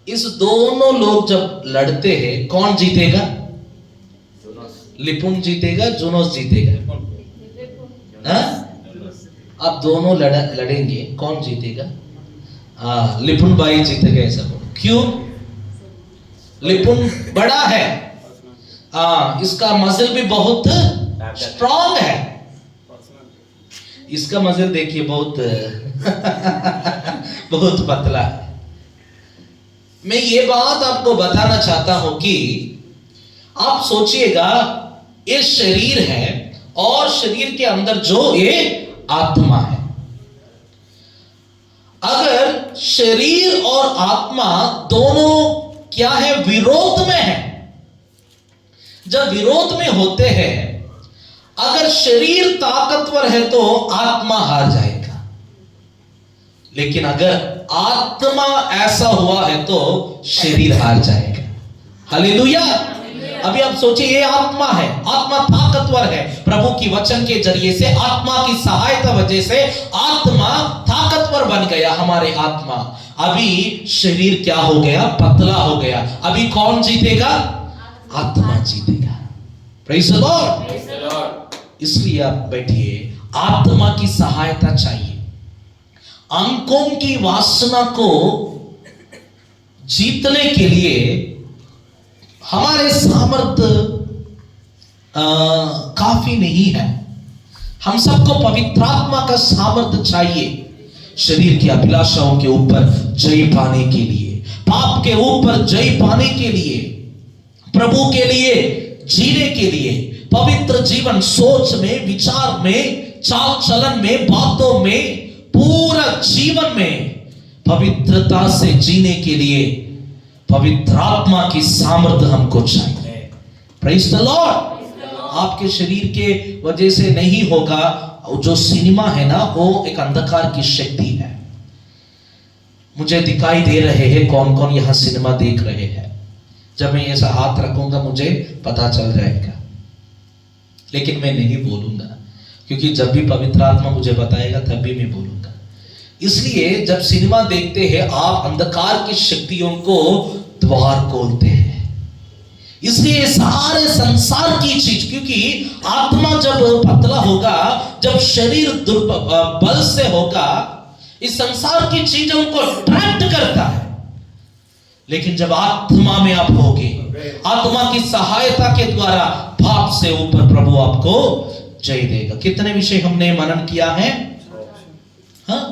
इस दोनों लोग जब लड़ते हैं, कौन जीतेगा? लिपुन जीतेगा, जुनोस जीतेगा? अब दोनों लड़ेंगे, कौन जीतेगा? लिपुन भाई जीतेगा। ऐसा बोलो। क्यों? लिपुन बड़ा है, इसका मसल भी बहुत स्ट्रॉन्ग है। इसका मसल देखिए बहुत बहुत पतला है। मैं ये बात आपको बताना चाहता हूं कि आप सोचिएगा, ये शरीर है और शरीर के अंदर जो ये आत्मा है। अगर शरीर और आत्मा दोनों क्या है? विरोध में है। जब विरोध में होते हैं, अगर शरीर ताकतवर है तो आत्मा हार जाएगा, लेकिन अगर आत्मा ऐसा हुआ है तो शरीर हार जाएगा। हालेलुया। अभी आप सोचिए, ये आत्मा है, आत्मा ताकतवर है। प्रभु की वचन के जरिए से, आत्मा की सहायता वजह से आत्मा ताकतवर बन गया। हमारे आत्मा, अभी शरीर क्या हो गया? पतला हो गया। अभी कौन जीतेगा? आत्मा जीतेगा। Praise the Lord. इसलिए आप बैठिए, आत्मा की सहायता चाहिए। अंकों की वासना को जीतने के लिए हमारे सामर्थ्य काफी नहीं है। हम सबको पवित्र आत्मा का सामर्थ्य चाहिए शरीर की अभिलाषाओं के ऊपर जय पाने के लिए, पाप के ऊपर जय पाने के लिए, प्रभु के लिए जीने के लिए, पवित्र जीवन, सोच में, विचार में, चाल चलन में, बातों में, पूरा जीवन में पवित्रता से जीने के लिए पवित्र आत्मा की सामर्थ्य हमको चाहिए। Praise the Lord. आपके शरीर के वजह से नहीं होगा। जो सिनेमा है ना, वो एक अंधकार की शक्ति है। मुझे दिखाई दे रहे हैं कौन कौन यहां सिनेमा देख रहे हैं। जब मैं ऐसा हाथ रखूंगा मुझे पता चल जाएगा, लेकिन मैं नहीं बोलूंगा, क्योंकि जब भी पवित्र आत्मा मुझे बताएगा तब भी मैं बोलूंगा। इसलिए जब सिनेमा देखते हैं, आप अंधकार की शक्तियों को द्वार खोलते हैं। इसलिए सारे संसार की चीज, क्योंकि आत्मा जब पतला होगा, जब शरीर बल से होगा, इस संसार की चीजों को अट्रैक्ट करता है। लेकिन जब आत्मा में आप होगे, आत्मा की सहायता के द्वारा पाप से ऊपर प्रभु आपको जय देगा। कितने विषय हमने मनन किया है? हाँ,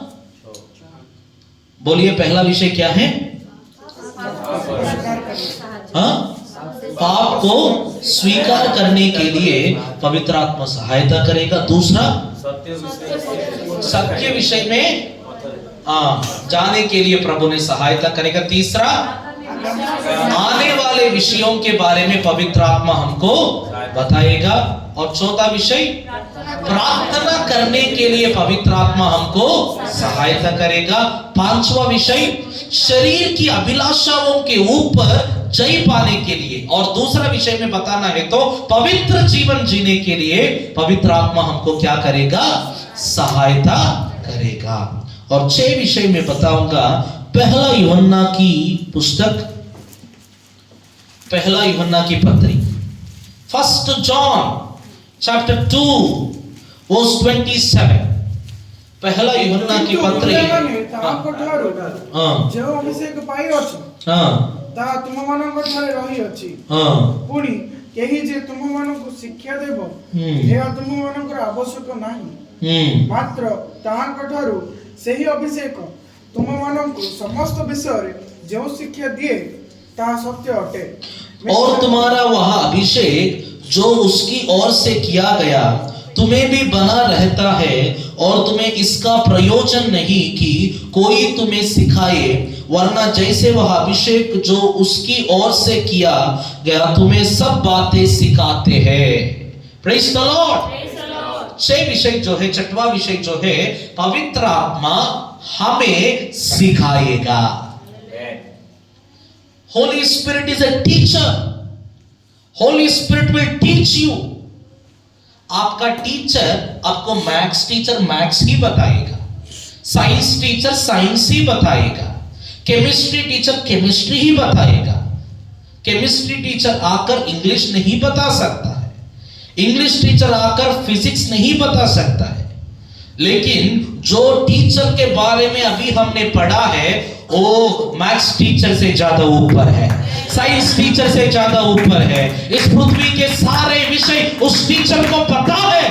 बोलिए, पहला विषय क्या है? हाँ, पाप को स्वीकार करने के लिए पवित्र आत्मा सहायता करेगा। दूसरा, सत्य विषय में जाने के लिए प्रभु ने सहायता करेगा। तीसरा, आने वाले विषयों के बारे में पवित्र आत्मा हमको बताएगा। और चौथा विषय, प्रार्थना करने के लिए पवित्र आत्मा हमको सहायता करेगा। पांचवा विषय, शरीर की अभिलाषाओं के ऊपर जय पाने के लिए। और दूसरा विषय में बताना है तो पवित्र जीवन जीने के लिए पवित्र आत्मा हमको क्या करेगा? सहायता करेगा। और 6 विषय में बताऊंगा। पहला यूहन्ना की पुस्तक, पहला यूहन्ना की पत्री, 1 John chapter 2 verse 27। पहला यूहन्ना की पत्री। जो अभिषेक पाई अछि ता तुम मानक ठारे रही अछि। पुणी केही जे तुम मानक शिक्षा देबो, एहा तुम मानक आवश्यक नाही, मात्र ताहाक ठारू सेही अभिषेक तुम मानक समस्त विषय रे जो शिक्षा दिए ता सत्य अटे। और तुम्हारा वह अभिषेक जो उसकी ओर से किया गया तुम्हें भी बना रहता है, और तुम्हें इसका प्रयोजन नहीं कि कोई तुम्हें सिखाए, वरना जैसे वह अभिषेक जो उसकी ओर से किया गया तुम्हें सब बातें सिखाते हैं। Praise the Lord. 6 विषय जो है, 6वां विषय जो है, पवित्र आत्मा हमें सिखाएगा। Holi spirit is a teacher. Holi spirit will teach you. आपका टीचर, आपको मैथ्स टीचर मैथ्स ही बताएगा, साइंस टीचर साइंस ही बताएगा, केमिस्ट्री टीचर केमिस्ट्री ही बताएगा। केमिस्ट्री टीचर आकर इंग्लिश नहीं बता सकता है, इंग्लिश टीचर आकर फिजिक्स नहीं बता सकता है। लेकिन जो टीचर के बारे में अभी हमने पढ़ा है, वो मैथ्स टीचर से ज्यादा ऊपर है, साइंस टीचर से ज्यादा ऊपर है। इस पृथ्वी के सारे विषय उस टीचर को पता है।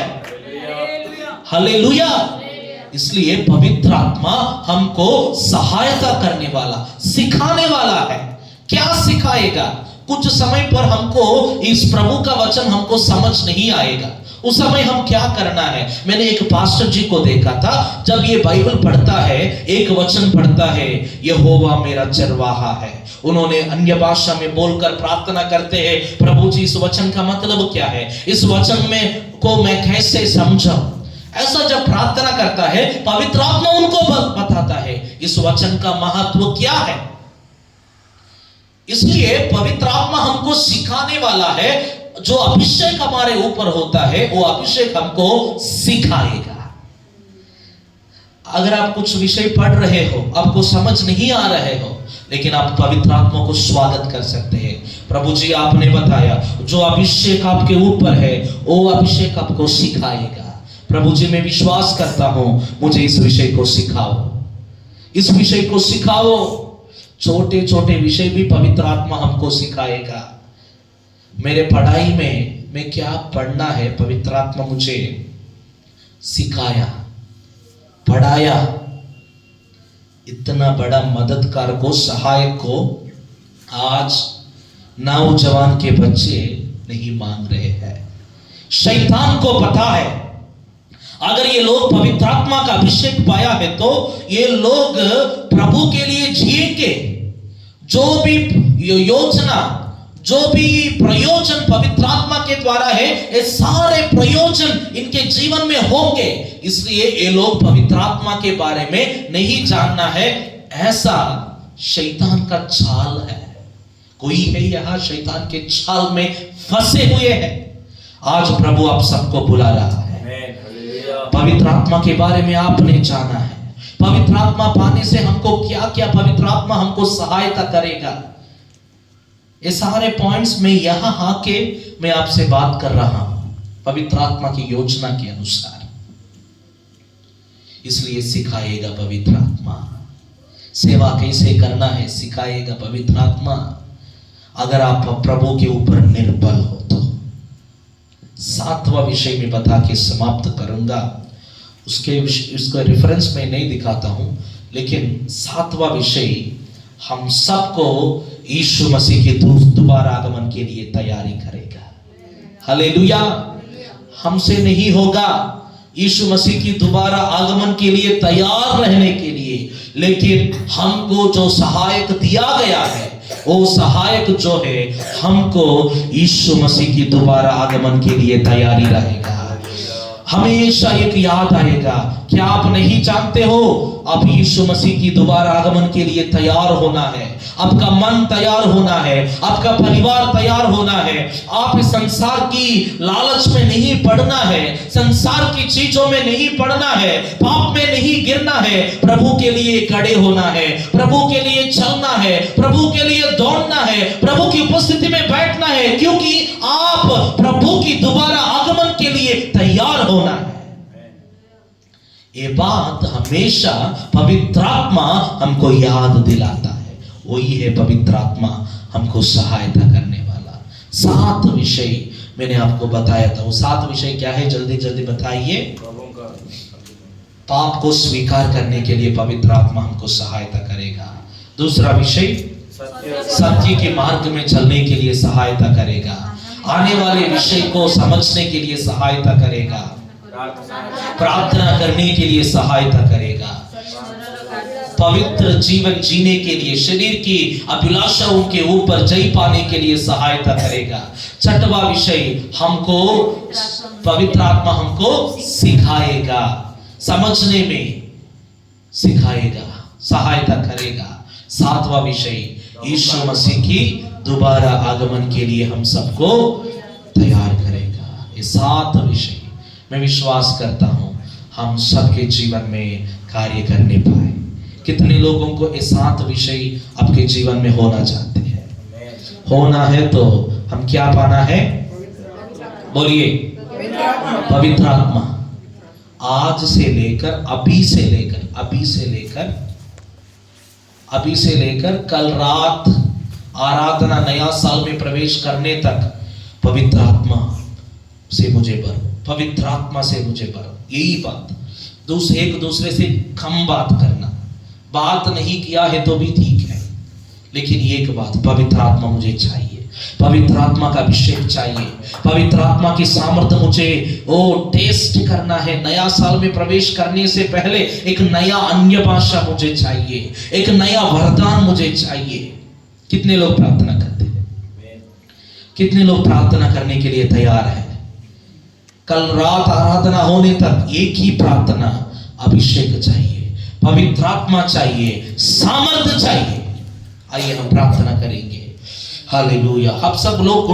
हालेलुया। इसलिए पवित्र आत्मा हमको सहायता करने वाला, सिखाने वाला है। क्या सिखाएगा? कुछ समय पर हमको इस प्रभु का वचन हमको समझ नहीं आएगा। उस समय हम क्या करना है? मैंने एक पास्टर जी को देखा था, जब ये बाइबल पढ़ता है, एक वचन पढ़ता है, यहोवा मेरा चरवाहा है। उन्होंने अन्य भाषा में बोलकर प्रार्थना करते हैं, प्रभु जी इस वचन का मतलब क्या है, इस वचन में को मैं कैसे समझाऊं? ऐसा जब प्रार्थना करता है, पवित्र आत्मा उनको बताता है इस वचन का महत्व क्या है। इसलिए पवित्र आत्मा हमको सिखाने आने वाला है, जो अभिषेक हमारे ऊपर होता है वो अभिषेक हमको सिखाएगा। अगर आप कुछ विषय पढ़ रहे हो, आपको समझ नहीं आ रहे हो, लेकिन आप पवित्र आत्मा को स्वागत कर सकते हैं। प्रभु जी आपने बताया जो अभिषेक आपके ऊपर है वो अभिषेक आपको सिखाएगा। प्रभु जी मैं विश्वास करता हूं, मुझे इस विषय को सिखाओ, इस विषय को सिखाओ। छोटे छोटे विषय भी पवित्र आत्मा हमको सिखाएगा। मेरे पढ़ाई में मैं क्या पढ़ना है, पवित्र आत्मा मुझे सिखाया, पढ़ाया। इतना बड़ा मददगार को, सहायक को आज नौजवान के बच्चे नहीं मांग रहे हैं। शैतान को पता है अगर ये लोग पवित्र आत्मा का अभिषेक पाया है तो ये लोग प्रभु के लिए जिएंगे। जो भी योजना, जो भी प्रयोजन पवित्र आत्मा के द्वारा है, ये सारे प्रयोजन इनके जीवन में होंगे। इसलिए ये लोग पवित्र आत्मा के बारे में नहीं जानना है। ऐसा शैतान का चाल है। कोई है यहाँ शैतान के चाल में फंसे हुए हैं। आज प्रभु आप सबको बुला रहा है। पवित्र आत्मा के बारे में आपने जाना है। पवित्र आत्मा पाने से हमको क्या क्या पवित्र आत्मा हमको सहायता करेगा, ये सारे पॉइंट्स में यहां आके मैं आपसे बात कर रहा हूं पवित्र आत्मा की योजना के अनुसार। इसलिए सिखाएगा पवित्र आत्मा। सेवा कैसे करना है सिखाएगा पवित्र आत्मा। अगर आप प्रभु के ऊपर निर्बल हो तो। 7वां विषय में बता के समाप्त करूंगा। उसका रेफरेंस मैं नहीं दिखाता हूं, लेकिन 7वां विषय हम सबको यीशु मसीह के दोबारा आगमन के लिए तैयारी करेगा। हालेलुया। हमसे नहीं होगा यीशु मसीह की दोबारा आगमन के लिए तैयार रहने के लिए, लेकिन हमको जो सहायक दिया गया है वो सहायक जो है हमको यीशु मसीह की दोबारा आगमन के लिए तैयारी रहेगा। हमेशा एक याद आएगा, क्या आप नहीं जानते हो अब यीशु मसीह की दोबारा आगमन के लिए तैयार होना है। आपका मन तैयार होना है, आपका परिवार तैयार होना है। आप इस संसार की लालच में नहीं पड़ना है, संसार की चीजों में नहीं पड़ना है, पाप में नहीं गिरना है। प्रभु के लिए खड़े होना है, प्रभु के लिए चलना है, प्रभु के लिए दौड़ना है, प्रभु की उपस्थिति में बैठना है, क्योंकि आप प्रभु की दोबारा आगमन के लिए तैयार होना है। ये बात हमेशा पवित्र आत्मा हमको याद दिलाता है। वही है पवित्र आत्मा हमको सहायता करने वाला। 7 विषय मैंने आपको बताया था। वो 7 विषय क्या है, जल्दी जल्दी बताइए। पाप को स्वीकार करने के लिए पवित्र आत्मा हमको सहायता करेगा। दूसरा विषय सत्य के मार्ग में चलने के लिए सहायता करेगा। आने वाले विषय को समझने के लिए सहायता करेगा। प्रार्थना करने के लिए सहायता करेगा। पवित्र जीवन जीने के लिए, शरीर की अभिलाषाओं के ऊपर जय पाने के लिए सहायता करेगा। 6वां विषय हमको पवित्र आत्मा हमको सिखाएगा, समझने में सिखाएगा, सहायता करेगा। 7वां विषय यीशु मसीह की दोबारा आगमन के लिए हम सबको तैयार करेगा। ये 7 विषय मैं विश्वास करता हूं हम सबके जीवन में कार्य करने पाए। कितने लोगों को ये 7 विषय आपके जीवन में होना चाहते हैं? होना है तो हम क्या पाना है? बोलिए, पवित्र आत्मा। आज से लेकर अभी से लेकर कल रात आराधना नया साल में प्रवेश करने तक पवित्र आत्मा से मुझे भरो, पवित्र आत्मा से मुझे भरो। यही बात। एक दूसरे से कम बात करना, बात नहीं किया है तो भी ठीक है, लेकिन एक बात, पवित्र आत्मा मुझे चाहिए, पवित्र आत्मा का अभिषेक चाहिए, पवित्र आत्मा की सामर्थ्य मुझे वो टेस्ट करना है। नया साल में प्रवेश करने से पहले एक नया अन्य भाषा मुझे चाहिए, एक नया वरदान मुझे चाहिए। कितने लोग प्रार्थना करते हैं? कितने लोग प्रार्थना करने के लिए तैयार है? कल रात आराधना होने तक एक ही प्रार्थना, अभिषेक चाहिए, पवित्र आत्मा चाहिए, सामर्थ्य चाहिए। आइए हम प्रार्थना करेंगे। हालेलुया। आप सब लोग